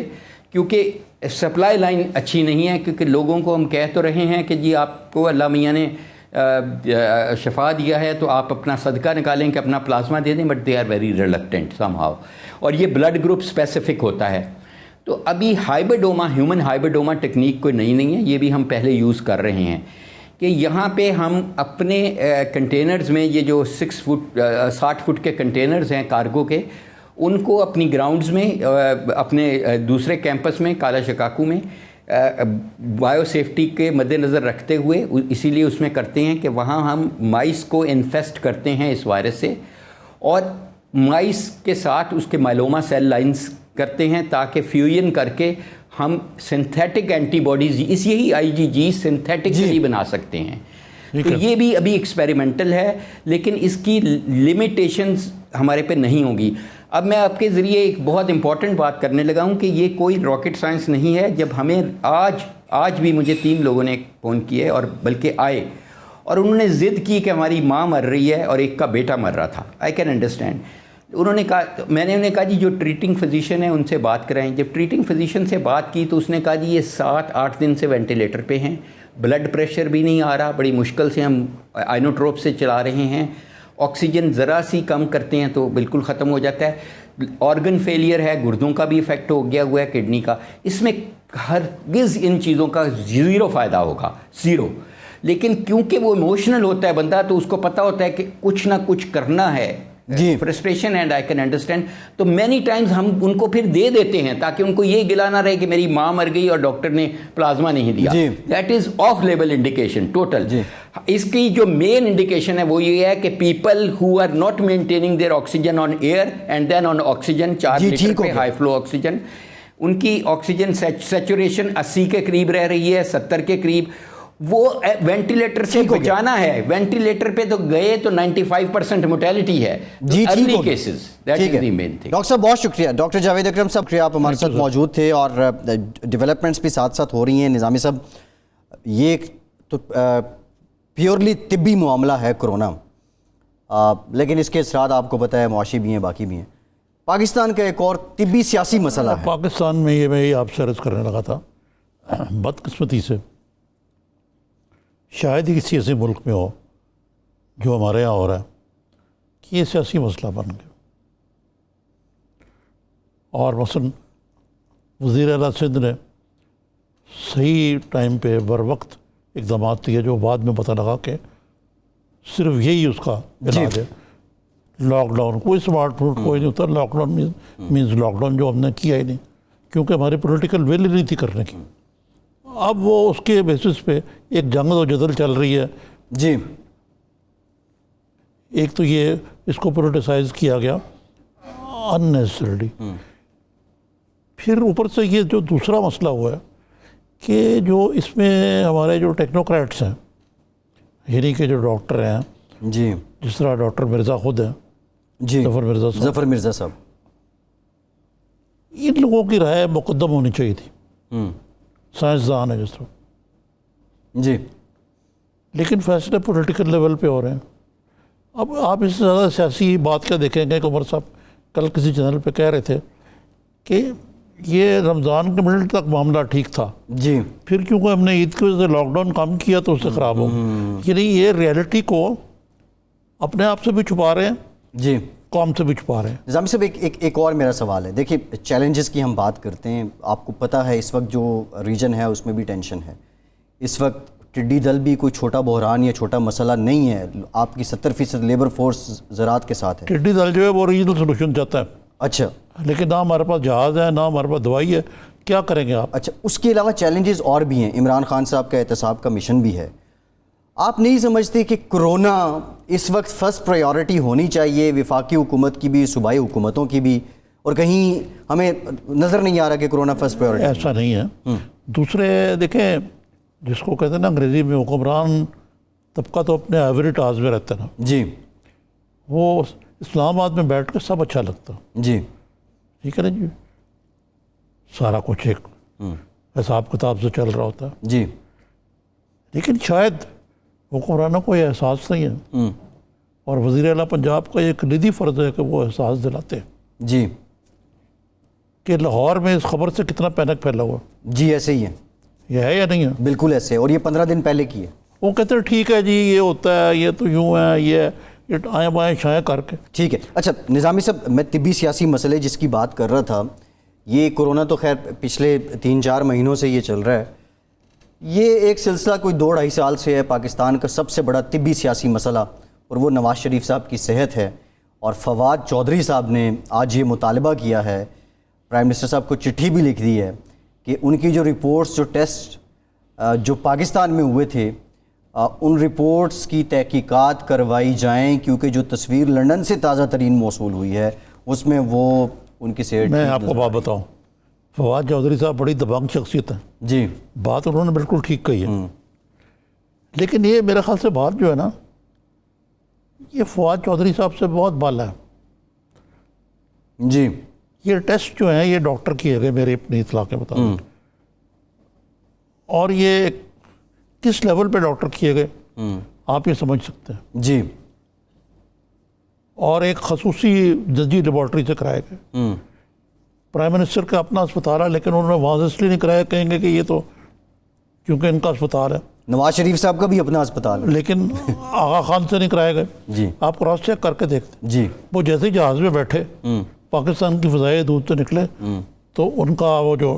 क्योंकि सप्लाई लाइन अच्छी नहीं है, क्योंकि लोगों को हम कह तो रहे हैं कि जी आपको अल्लाह मियाँ ने शफा दिया है तो आप अपना सदका निकालें कि अपना प्लाज्मा दे दें, but they are very reluctant somehow, और ये ब्लड ग्रुप स्पेसिफिक होता है। तो अभी हाइब्रिडोमा, ह्यूमन हाइब्रिडोमा टेक्निक कोई नई नहीं है, ये भी हम पहले यूज़ कर रहे हैं कि यहाँ पे हम अपने कंटेनर्स में, ये जो 60 फुट के कंटेनर्स हैं कार्गो के, उनको अपनी ग्राउंड्स में, अपने दूसरे कैंपस में काला शिकागो में बायो सेफ्टी के मद्देनज़र रखते हुए, इसीलिए उसमें करते हैं कि वहाँ हम माइस को इन्फेस्ट करते हैं इस वायरस से, और माइस के साथ उसके माइलोमा सेल लाइंस करते हैं ताकि फ्यूजन करके हम सिंथेटिक एंटीबॉडीज़, इस यही IgG सिंथेटिकली बना सकते हैं। तो ये भी अभी एक्सपेरिमेंटल है, लेकिन इसकी लिमिटेशंस हमारे पे नहीं होंगी। अब मैं आपके ज़रिए एक बहुत इंपॉर्टेंट बात करने लगा हूँ कि ये कोई रॉकेट साइंस नहीं है। जब हमें आज भी मुझे 3 लोगों ने फ़ोन किए, और बल्कि आए, और उन्होंने ज़िद की कि हमारी माँ मर रही है और एक का बेटा मर रहा था। I can understand. उन्होंने कहा, मैंने उन्हें कहा जी जो ट्रीटिंग फिजिशियन है उनसे बात कराएं। जब ट्रीटिंग फिजिशियन से बात की तो उसने कहा जी ये 7-8 दिन से वेंटिलेटर पे हैं, ब्लड प्रेशर भी नहीं आ रहा, बड़ी मुश्किल से हम आइनोट्रोप से चला रहे हैं, ऑक्सीजन ज़रा सी कम करते हैं तो बिल्कुल ख़त्म हो जाता है, ऑर्गन फेलियर है, गुर्दों का भी इफ़ेक्ट हो गया हुआ है, किडनी का। इसमें हरगिज़ इन चीज़ों का ज़ीरो फ़ायदा होगा, ज़ीरो। लेकिन क्योंकि वो इमोशनल होता है बंदा, तो उसको पता होता है कि कुछ ना कुछ करना है, frustration, and I can understand. तो मैनी टाइम्स हम उनको फिर दे देते हैं ताकि उनको ये गिला ना रहे कि मेरी माँ मर गई और डॉक्टर ने प्लाज्मा नहीं दिया। That is of level indication total. इसकी जो मेन इंडिकेशन है वो ये है कि people who are not maintaining their oxygen on air and then on oxygen 4 litre पे हाई फ्लो ऑक्सीजन, उनकी ऑक्सीजन सैचुरेशन 80 के करीब रह रही है, 70 के करीब, वो वेंटिलेटर से बचाना है। वेंटिलेटर पे तो गए तो 95% मोर्टेलिटी है। Early cases, that is the main thing. Doctor साहब बहुत शुक्रिया, डॉक्टर जावेद अकरम साहब आप हमारे साथ मौजूद थे, और डेवलपमेंट्स भी साथ साथ हो रही हैं। निज़ामी साहब, ये तो प्योरली तिब्बी मामला है कोरोना, लेकिन इसके असरात आपको पता है मुआशी भी हैं, बाकी भी हैं। पाकिस्तान का एक और तिब्बी सियासी मसला है। पाकिस्तान में ये मैं आपसे अर्ज़ करने लगा था, बदकिस्मती से शायद ही किसी ऐसे मुल्क में हो जो हमारे यहाँ हो रहा है कि ये सियासी मसला बन गया। और मसलन वज़ीर आला सिंध ने सही टाइम पे बर वक्त इक़दाम किए जो बाद में पता लगा कि सिर्फ यही उसका इलाज है। लॉकडाउन कोई स्मार्ट रूट कोई नहीं होता, लॉकडाउन मीन्स लॉकडाउन जो हमने किया ही नहीं, क्योंकि हमारी पॉलिटिकल विल नहीं थी करने की। अब वो उसके बेसिस पे एक जंग और जदल चल रही है जी। एक तो ये इसको पोलिटिसाइज किया गया अननेसेसरली, फिर ऊपर से ये जो दूसरा मसला हुआ है कि जो इसमें हमारे जो टेक्नोक्रेट्स हैं, यानी कि जो डॉक्टर हैं जी, जिस तरह डॉक्टर मिर्ज़ा खुद हैं जी, ज़फ़र मिर्ज़ा साहब, इन लोगों की राय मुकद्दम होनी चाहिए थी। साइंसदान है जिस तरह जी, लेकिन फैसले पॉलिटिकल लेवल पे हो रहे हैं। अब आप इससे ज़्यादा सियासी बात क्या देखेंगे कि उमर साहब कल किसी चैनल पे कह रहे थे कि ये रमज़ान के मिडल तक मामला ठीक था जी, फिर क्योंकि हमने ईद की वजह से लॉकडाउन कम किया तो उससे ख़राब हो। यानी ये रियलिटी को अपने आप से भी छुपा रहे हैं जी, कौम से भी छुपा रहे हैं। निज़ामी साहब एक और मेरा सवाल है। देखिए चैलेंजेस की हम बात करते हैं, आपको पता है इस वक्त जो रीजन है उसमें भी टेंशन है। इस वक्त टिड्डी दल भी कोई छोटा बहरान या छोटा मसला नहीं है। आपकी 70% लेबर फोर्स ज़राअत के साथ है। टिड्डी दल जो है वो रीजनल सोल्यूशन चाहता है, अच्छा, लेकिन ना हमारे पास जहाज़ है ना हमारे पास दवाई है, क्या करेंगे आप? अच्छा, उसके अलावा चैलेंजेस और भी हैं। इमरान खान साहब का एहतसाब का मिशन भी है। आप नहीं समझते कि कोरोना इस वक्त फर्स्ट प्रायोरिटी होनी चाहिए, वफाकी हुकूमत की भी, सूबाई हुकूमतों की भी, और कहीं हमें नज़र नहीं आ रहा कि कोरोना फर्स्ट प्रायोरिटी? ऐसा नहीं है। दूसरे देखें, जिसको कहते हैं ना अंग्रेज़ी में हुक्मरान तबका तो अपने आइवरी टाज में रहता है ना, जी, वो इस्लामाबाद में बैठ कर सब अच्छा लगता, जी, ठीक है ना जी, सारा कुछ एक हिसाब किताब से चल रहा होता है। जी, लेकिन शायद हुक्मरानों को यह एहसास नहीं है, और वज़ीर आला पंजाब का ये कलीदी फ़र्ज़ है कि वो एहसास दिलाते हैं जी, कि लाहौर में इस खबर से कितना पैनिक फैला हुआ। जी, ऐसे ही है, यह है या नहीं है? बिल्कुल ऐसे है, और ये 15 दिन पहले की है। वो कहते हैं ठीक है जी ये होता है, ये तो यूँ है, ये आए बाएँ शाएँ करके। ठीक है। अच्छा निज़ामी साहब, मैं तिब्बी सियासी मसले जिसकी बात कर रहा था, ये कोरोना तो खैर पिछले 3-4 महीनों से ये चल रहा है। ये एक सिलसिला कोई 2-2.5 साल से है। पाकिस्तान का सबसे बड़ा तिब्बी सियासी मसला, और वो नवाज़ शरीफ साहब की सेहत है। और फवाद चौधरी साहब ने आज ये मुतालबा किया है, प्राइम मिनिस्टर साहब को चिट्ठी भी लिख दी है कि उनकी जो रिपोर्ट्स, जो टेस्ट जो पाकिस्तान में हुए थे, उन रिपोर्ट्स की तहकीकात करवाई जाएं, क्योंकि जो तस्वीर लंदन से ताज़ा तरीन मौसूल हुई है उसमें वो उनकी सेहत। मैं आपको बात बताऊं, फवाद चौधरी साहब बड़ी दबंग शख्सियत है जी, बात उन्होंने बिल्कुल ठीक कही है। लेकिन ये मेरे ख्याल से बात जो है ना, ये फवाद चौधरी साहब से बहुत बाला है जी, ये टेस्ट जो हैं ये डॉक्टर किए गए मेरे अपनी इतला के मुताबिक, और ये किस लेवल पे डॉक्टर किए गए आप ये समझ सकते हैं जी, और एक खसूसी जजी लेबॉर्ट्री से कराए गए। प्राइम मिनिस्टर का अपना अस्पताल है, लेकिन उन्होंने वहाँ से इसलिए नहीं कराया, कहेंगे कि ये तो क्योंकि इनका अस्पताल है। नवाज शरीफ साहब का भी अपना अस्पताल है, लेकिन आगा खान से नहीं कराए गए। जी, आप क्रॉस चेक करके देखते, जी, वो जैसे ही जहाज़ में बैठे पाकिस्तान की फ़ज़ाई दूर से निकले तो उनका वो जो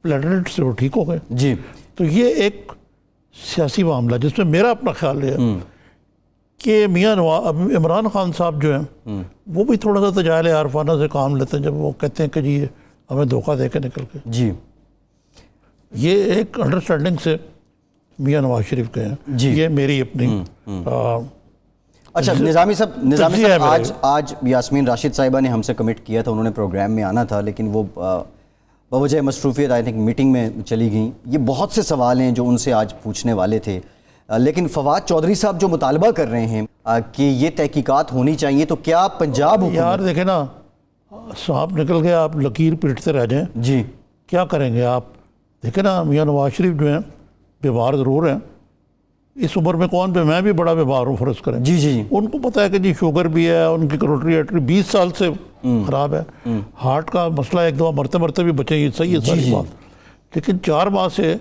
प्लेटलेट से वो ठीक हो गए। जी, तो ये एक सियासी मामला जिसमें मेरा अपना ख्याल है कि मियाँ इमरान खान साहब जो हैं वो भी थोड़ा सा तजायल आरफाना से काम लेते हैं जब वो कहते हैं कि जी हमें धोखा दे के निकल के। जी, ये एक अंडरस्टैंडिंग से मियाँ नवाज शरीफ के हैं जी। ये मेरी अपनी अच्छा निज़ामी साहब, तज्ज़िया है आज यास्मीन राशिद साहिबा ने हमसे कमिट किया था, उन्होंने प्रोग्राम में आना था, लेकिन वो बवजह मसरूफियत आई थिंक मीटिंग में चली गई। ये बहुत से सवाल हैं जो उनसे आज पूछने वाले थे, लेकिन फवाद चौधरी साहब जो मुतालबा कर रहे हैं कि ये तहकीकात होनी चाहिए, तो क्या पंजाब यार देखें ना, सांप निकल गया आप लकीर पीटते रह जाएं, जी, क्या करेंगे आप? देखें ना मियाँ नवाज शरीफ जो हैं बीमार ज़रूर हैं, इस उम्र में कौन पे, मैं भी बड़ा बीमार हूँ फर्ज करें, जी जी उनको पता है कि जी शुगर भी है, उनकी करोटरी आर्टरी 20 साल से ख़राब है, हार्ट का मसला एक दफ़ा मरते मरते भी बचेगी, सही है सारी बात, लेकिन 4 माह से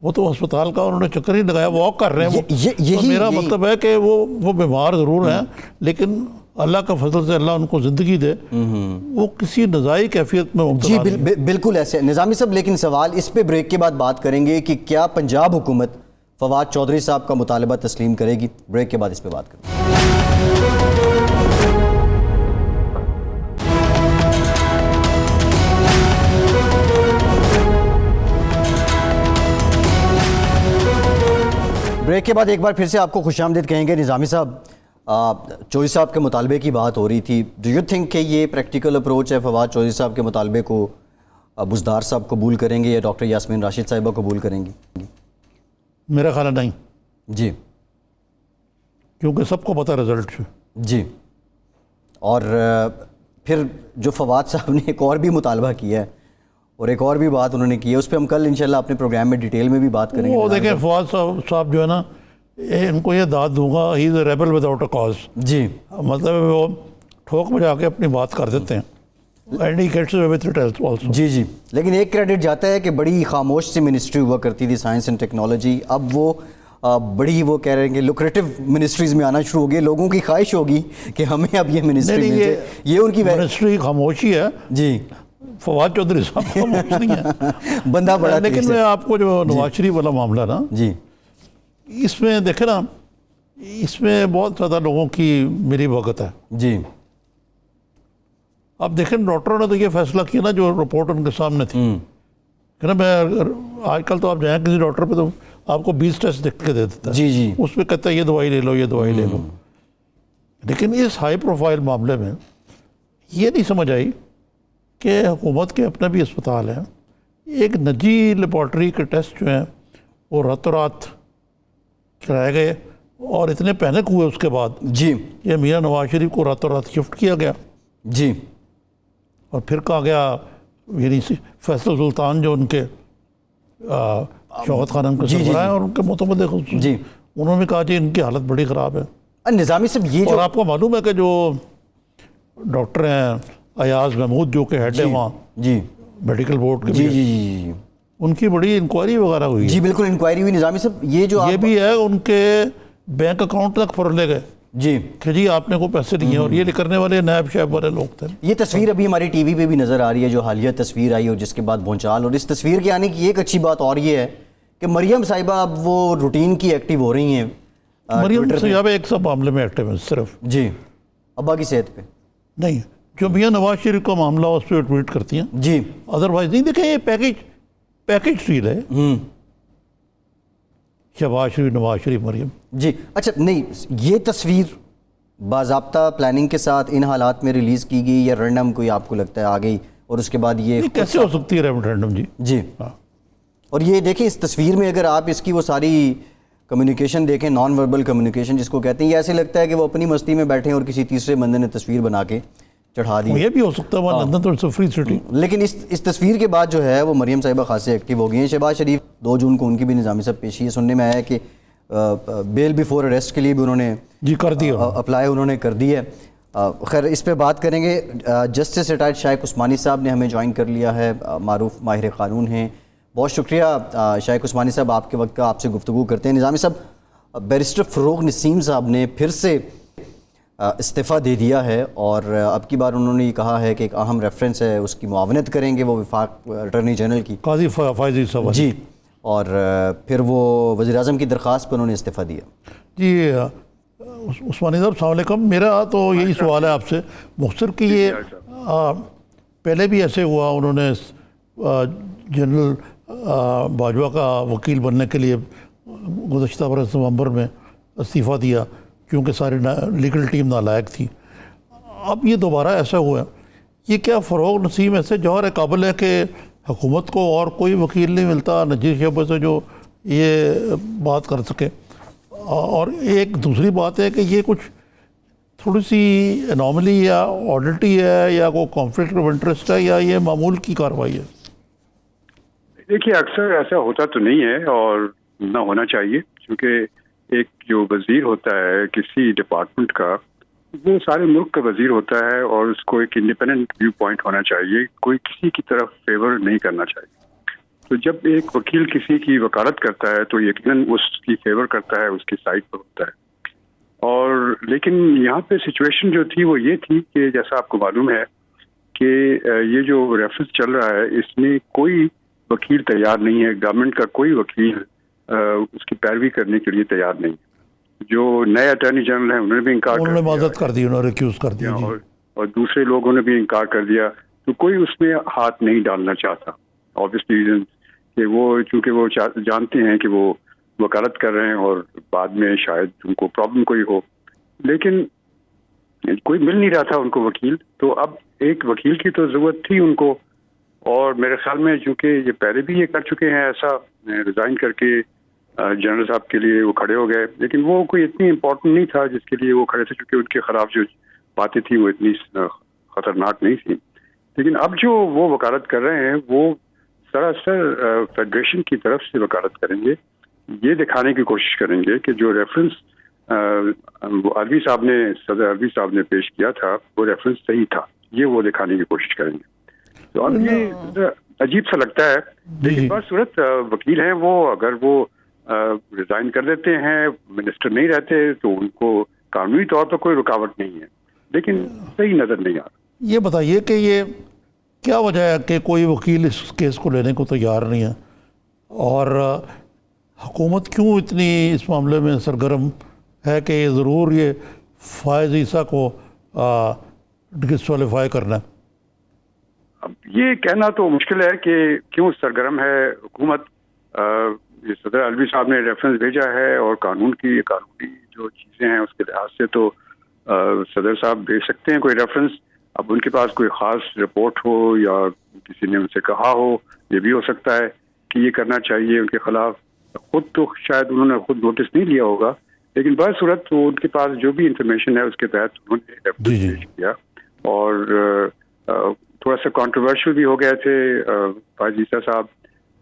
वो तो अस्पताल का उन्होंने चक्कर ही लगाया, वॉक कर रहे हैं वो। तो मेरा मतलब है कि वो बीमार ज़रूर हैं, लेकिन अल्लाह का फजल से अल्लाह उनको ज़िंदगी दे, वो किसी नज़ाई कैफियत में जी बिल्कुल ऐसे निज़ामी साहब। लेकिन सवाल इस पे ब्रेक के बाद बात करेंगे कि क्या पंजाब हुकूमत फवाद चौधरी साहब का मुतालबा तस्लीम करेगी। ब्रेक के बाद इस पे बात करेंगे। ब्रेक के बाद एक बार फिर से आपको खुशामदीद कहेंगे। निज़ामी साहब, चौधरी साहब के मुतालबे की बात हो रही थी, डू यू थिंक कि ये प्रैक्टिकल अप्रोच है, फवाद चौधरी साहब के मुतालबे को बुज़दार साहब कबूल करेंगे या डॉक्टर यास्मीन राशिद साहिबा कबूल करेंगी? मेरा ख्याल है नहीं जी, क्योंकि सबको पता रिजल्ट है जी। और फिर जो फवाद साहब ने एक और भी मुतालबा किया है और एक और भी बात उन्होंने की है, उस पर हम कल इंशाल्लाह अपने प्रोग्राम में डिटेल में भी बात करेंगे। वो देखें, फवाद साहब जो है ना, इनको ये दाद दूंगा, he is a rebel without a cause. जी, मतलब वो ठोक बजा के अपनी बात कर देते हैं, and he gets away with it also. जी जी। लेकिन एक क्रेडिट जाता है कि बड़ी खामोश सी मिनिस्ट्री हुआ करती थी साइंस एंड टेक्नोलॉजी, अब वो बड़ी वो कह रहे हैं कि लुक्रेटिव मिनिस्ट्रीज में आना शुरू हो गई। लोगों की ख्वाहिश होगी कि हमें अब ये मिनिस्ट्री मिल जाए। ये उनकी मिनिस्ट्री खामोशी है जी, फवाद चौधरी साहब खामोश नहीं है बंदा बड़ा। लेकिन मैं आपको जो नवाज शरीफ वाला मामला ना जी, इसमें देखे ना, इसमें बहुत ज़्यादा लोगों की मेरी वक़्त है जी। अब देखें, डॉक्टरों ने तो ये फैसला किया ना, जो रिपोर्ट उनके सामने थी कि ना, मैं आजकल तो आप जाएँ किसी डॉक्टर पे तो आपको 20 टेस्ट लिख के दे देता है, जी जी। उस पर कहता है ये दवाई ले लो, ये दवाई ले लो। लेकिन इस हाई प्रोफाइल मामले में ये नहीं समझ आई कि हुकूमत के अपने भी अस्पताल हैं, एक निजी लेबॉर्ट्री के टेस्ट जो हैं वो रातों रात कराए गए और इतने पैनिक हुए उसके बाद जी ये मियां नवाज शरीफ को रातों रात शिफ्ट किया गया जी। और फिर कहा गया, यानी फैसल सुल्तान जो उनके शौकत खान के सरबराह हैं और उनके मुतमद्दिद जी, उन्होंने कहा कि इनकी हालत बड़ी ख़राब है। निज़ामी साहब, ये और आपको मालूम है कि जो डॉक्टर हैं अयाज महमूद जो के हेड है वहाँ जी मेडिकल बोर्ड के, जी जी जी, उनकी बड़ी इंक्वायरी वगैरह हुई है। जी बिल्कुल इंक्वायरी हुई। निज़ामी साहब, ये भी है, उनके बैंक अकाउंट तक फर ले गए जी कि जी आपने को पैसे दिए, और ये करने वाले नायब शैब वाले लोग थे। ये तस्वीर अभी हमारी टीवी पे भी नज़र आ रही है, जो हालिया तस्वीर आई और जिसके बाद भूचाल। और इस तस्वीर के आने की एक अच्छी बात और ये है कि मरियम साहिबा अब वो रूटीन की एक्टिव हो रही हैं। मरियम साहिबा एक सब मामले में एक्टिव है सिर्फ, जी, अब्बा की सेहत पे नहीं, जो मियां नवाज शरीफ का मामला उस पर ट्वीट करती हैं जी, अदरवाइज नहीं। देखें, ये पैकेज डील है, शहबाज शरीफ, नवाज शरीफ, मरियम जी। अच्छा, नहीं, ये तस्वीर बाज़ाब्ता प्लानिंग के साथ इन हालात में रिलीज़ की गई या रैंडम कोई आपको लगता है आ गई और उसके बाद ये कैसे हो सकती है रेफरेंडम? जी जी। हाँ। और ये देखें, इस तस्वीर में अगर आप इसकी वो सारी कम्युनिकेशन देखें, नॉन वर्बल कम्युनिकेशन जिसको कहते हैं, ये ऐसे लगता है कि वो अपनी मस्ती में बैठे हैं और किसी तीसरे बंदे ने तस्वीर बना के चढ़ा दी। ये भी हो सकता है, वहाँ लंदन तो फ्री सिटी। लेकिन इस तस्वीर के बाद जो है वो मरियम साहिबा खासे एक्टिव हो गई हैं। शहबाज शरीफ 2 जून को उनकी भी निज़ामी साहब पेशी है। सुनने में आया है कि बेल बिफोर अरेस्ट के लिए भी उन्होंने जी कर दिया, अप्लाई उन्होंने कर दी है। खैर, इस पे बात करेंगे। जस्टिस रिटायर्ड शाइक उस्मानी साहब ने हमें ज्वाइन कर लिया है, मारूफ माहिर क़ानून हैं। बहुत शुक्रिया शाइक उस्मानी साहब, आपके वक्त का, आपसे गुफ्तगू करते हैं। निज़ामी साहब, बैरिस्टर फ़रोग़ नसीम साहब ने फिर से इस्तीफ़ा दे दिया है और अब की बार उन्होंने ये कहा है कि एक अहम रेफरेंस है, उसकी मुआवनत करेंगे वो वफाक अटॉर्नी जनरल की, काजी फायजी साहब जी। और फिर वो वज़ीर-ए-आज़म की दरख्वास्त पर उन्होंने इस्तीफ़ा दिया। जी उस्मानी साहब, अस्सलाम वालेकुम। मेरा तो यही सवाल है आपसे मुख्तसर कि ये पहले भी ऐसे हुआ, उन्होंने जनरल बाजवा का वकील बनने के लिए गुज़श्ता बरस नवंबर में इस्तीफ़ा दिया क्योंकि सारी लीगल टीम नालायक थी। अब ये दोबारा ऐसा हुआ, ये क्या फ़रोग़ नसीम ऐसे जौहर काबिल है कि हुकूमत को और कोई वकील नहीं मिलता नजीर शहबा से जो ये बात कर सके? और एक दूसरी बात है कि ये कुछ थोड़ी सी एनॉमली या ऑडिटी है या कोई कॉन्फ्लिक्ट ऑफ इंटरेस्ट है या ये मामूल की कार्रवाई है? देखिए, अक्सर ऐसा होता तो नहीं है और ना होना चाहिए, क्योंकि एक जो वजीर होता है किसी डिपार्टमेंट का, वो सारे मुल्क का वजीर होता है और उसको एक इंडिपेंडेंट व्यू पॉइंट होना चाहिए, कोई किसी की तरफ फेवर नहीं करना चाहिए। तो जब एक वकील किसी की वकालत करता है तो यकीनन उसकी फेवर करता है, उसकी साइड पर होता है। और लेकिन यहाँ पे सिचुएशन जो थी वो ये थी कि जैसा आपको मालूम है कि ये जो रेफरेंस चल रहा है इसमें कोई वकील तैयार नहीं है, गवर्नमेंट का कोई वकील उसकी पैरवी करने के लिए तैयार नहीं। जो नए अटॉर्नी जनरल हैं उन्होंने भी इनकार उन्होंने मदद कर दी, उन्होंने रिक्यूज कर दिया और दूसरे लोगों ने भी इनकार कर दिया। तो कोई उसमें हाथ नहीं डालना चाहता, ऑब्वियसली रीजन कि वो चूंकि वो जानते हैं कि वो वकालत कर रहे हैं और बाद में शायद उनको प्रॉब्लम कोई हो, लेकिन कोई मिल नहीं रहा था उनको वकील। तो अब एक वकील की तो ज़रूरत थी उनको, और मेरे ख्याल में चूंकि ये पहले भी ये कर चुके हैं ऐसा, रिज़ाइन करके जनरल साहब के लिए वो खड़े हो गए, लेकिन वो कोई इतनी इम्पोर्टेंट नहीं था जिसके लिए वो खड़े थे, क्योंकि उनके खिलाफ जो बातें थी वो इतनी ख़तरनाक नहीं थी। लेकिन अब जो वो वकालत कर रहे हैं वो सरासर फेडरेशन की तरफ से वकालत करेंगे, ये दिखाने की कोशिश करेंगे कि जो रेफरेंस अलवी साहब ने, सदर अलवी साहब ने पेश किया था वो रेफरेंस सही था, ये वो दिखाने की कोशिश करेंगे। तो अब ये अजीब सा लगता है, लेकिन बस सूरत वकील हैं वो, अगर वो रिजाइन कर देते हैं, मिनिस्टर नहीं रहते, तो उनको कानूनी तौर पर कोई रुकावट नहीं है, लेकिन सही नजर नहीं आ रहा। ये बताइए कि ये क्या वजह है कि कोई वकील इस केस को लेने को तैयार नहीं है, और हुकूमत क्यों इतनी इस मामले में सरगर्म है कि ज़रूर ये फायज़ ईसा को डिसक्वालीफाई करना है? अब ये कहना तो मुश्किल है कि क्यों सरगर्म है हुकूमत। सदर अलवी साहब ने रेफरेंस भेजा है और कानूनी जो चीज़ें हैं उसके लिहाज से तो सदर साहब भेज सकते हैं कोई रेफरेंस। अब उनके पास कोई ख़ास रिपोर्ट हो या किसी ने उनसे कहा हो, ये भी हो सकता है कि ये करना चाहिए उनके खिलाफ। खुद तो शायद उन्होंने खुद नोटिस नहीं लिया होगा, लेकिन बसूरत तो उनके पास जो भी इंफॉर्मेशन है उसके तहत उन्होंने रेफरेंस पेश किया। और थोड़ा सा कंट्रोवर्शियल भी हो गए थे फायज़ ईसा साहब,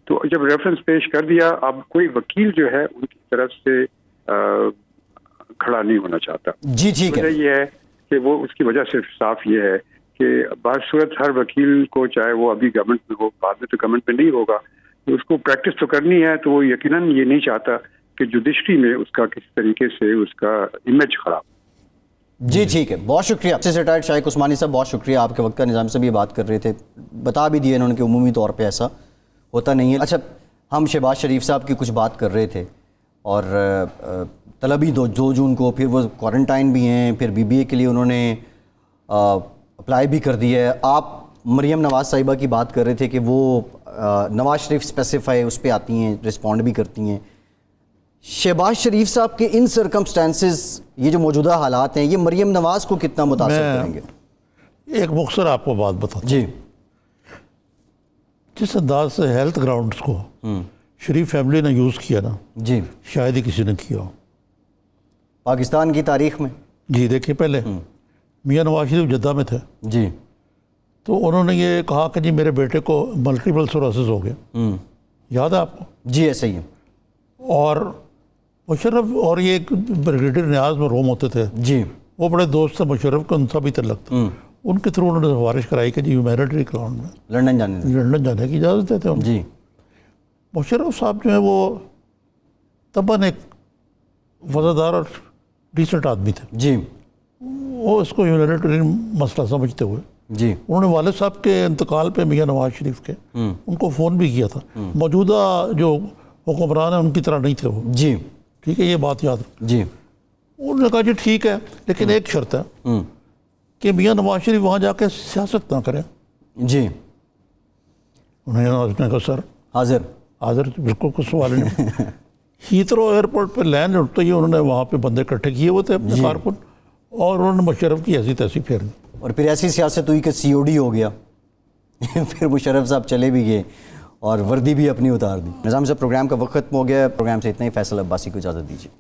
तो जब रेफरेंस पेश कर दिया, अब कोई वकील जो है उनकी तरफ से खड़ा नहीं होना चाहता। जी ठीक है, ये है कि वो उसकी वजह से साफ ये है कि बासूरत हर वकील को, चाहे वो अभी गवर्नमेंट में हो, बाद में तो गवर्नमेंट में नहीं होगा, तो उसको प्रैक्टिस तो करनी है, तो वो यकीनन ये नहीं चाहता कि जुडिशरी में उसका किसी तरीके से उसका इमेज खराब। जी ठीक है, बहुत शुक्रिया। आपसे रिटायर्ड शाइक उस्मानी साहब, बहुत शुक्रिया आपके वक्त का। निज़ाम से भी बात कर रहे थे, बता भी दिए इन्होंने कि उमूमी तौर पे ऐसा होता नहीं है। अच्छा, हम शहबाज शरीफ साहब की कुछ बात कर रहे थे, और तलबी 2 जून को, फिर वो क्वारंटाइन भी हैं, फिर BBA के लिए उन्होंने अप्लाई भी कर दिया है। आप मरियम नवाज़ साहिबा की बात कर रहे थे कि वो नवाज़ शरीफ स्पेसिफाई उस पर आती हैं, रिस्पॉन्ड भी करती हैं। शहबाज शरीफ साहब के इन सर्कमस्टेंसेस, ये जो मौजूदा हालात हैं, ये मरियम नवाज़ को कितना मुतासिर करेंगे? एक मुख्तसर आपको बात बताता हूं। जी, जिस अंदाज से हेल्थ ग्राउंड्स को शरीफ फैमिली ने यूज़ किया ना, जी, शायद ही किसी ने किया हो पाकिस्तान की तारीख में। जी देखिए, पहले मियाँ नवाज शरीफ जद्दा में थे, जी, तो उन्होंने ये कहा कि जी मेरे बेटे को मल्टीपल स्क्लेरोसिस हो गया, याद है आपको? जी ऐसे ही है। और मुशर्रफ और ये एक ब्रिगेडियर न्याज में रोम होते थे, जी, वो बड़े दोस्त थे मुशर्रफ को, उनसा भी तल्लक था। उनके थ्रू उन्होंने सिफारिश कराई कि जी ह्यूमैनिटरी ग्राउंड में लंदन जाने की इजाज़त देते हैं। जी, मुशर्रफ साहब जो है वो तबन एक वज़ादार और डिसेंट आदमी थे। जी, वो इसको ह्यूमैनिटरी मसला समझते हुए जी, उन्होंने वालिद साहब के इंतकाल पे मियाँ नवाज शरीफ के उनको फ़ोन भी किया था। मौजूदा जो हुक्मरान है उनकी तरह नहीं थे वो। जी, ठीक है, ये बात याद रखो। जी, उन्होंने कहा जी ठीक है, लेकिन एक शर्त है कि मियाँ नवाज शरीफ वहाँ जाके सियासत ना करें। जी, उन्होंने कहा सर हाजिर, बिल्कुल कुछ सवाल नहीं। हीथ्रो एयरपोर्ट पर लैंड उठते ही उन्होंने वहाँ पे बंदे इकट्ठे किए हुए थे अपने कारकुन, और उन्होंने मुशर्रफ की ऐसी तैसी फेर दी, और फिर ऐसी सियासत हुई कि COD हो गया। फिर मुशर्रफ साहब चले भी गए और वर्दी भी अपनी उतार दी। निज़ाम साहब, प्रोग्राम का वक्त खत्म हो गया। प्रोग्राम से इतना ही। फैसल अब्बासी को इजाज़त दीजिए।